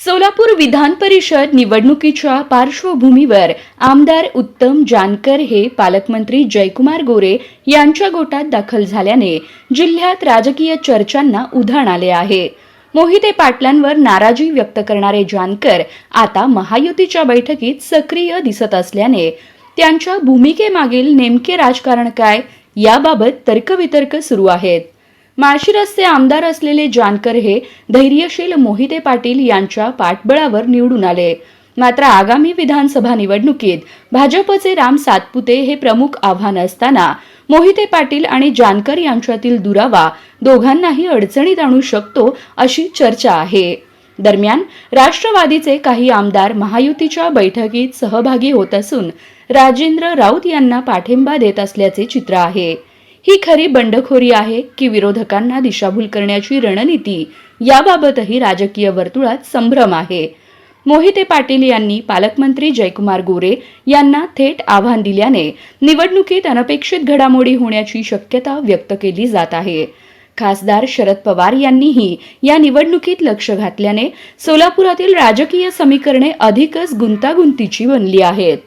सोलापूर विधान परिषद निवडणुकीच्या पार्श्वभूमीवर आमदार उत्तम जानकर हे पालकमंत्री जयकुमार गोरे यांच्या गोटात दाखल झाल्याने जिल्ह्यात राजकीय चर्चांना उधाण आले आहे. मोहिते पाटलांवर नाराजी व्यक्त करणारे जानकर आता महायुतीच्या बैठकीत सक्रिय दिसत असल्याने त्यांच्या भूमिकेमागील नेमके राजकारण काय याबाबत तर्कवितर्क सुरू आहेत. माळशिरसचे आमदार असलेले जानकर हे धैर्यशील मोहिते पाटील यांच्या पाठबळावर निवडून आले. मात्र आगामी विधानसभा निवडणुकीत भाजपचे राम सातपुते हे प्रमुख आव्हान असताना मोहिते पाटील आणि जानकर यांच्यातील दुरावा दोघांनाही अडचणीत आणू शकतो अशी चर्चा आहे. दरम्यान राष्ट्रवादीचे काही आमदार महायुतीच्या बैठकीत सहभागी होत असून राजेंद्र राऊत यांना पाठिंबा देत असल्याचे चित्र आहे. ही खरी बंडखोरी आहे की विरोधकांना दिशाभूल करण्याची रणनीती याबाबतही राजकीय वर्तुळात संभ्रम आहे. मोहिते पाटील यांनी पालकमंत्री जयकुमार गोरे यांना थेट आव्हान दिल्याने निवडणुकीत अनपेक्षित घडामोडी होण्याची शक्यता व्यक्त केली जात आहे. खासदार शरद पवार यांनीही या निवडणुकीत लक्ष घातल्याने सोलापुरातील राजकीय समीकरणे अधिकच गुंतागुंतीची बनली आहेत.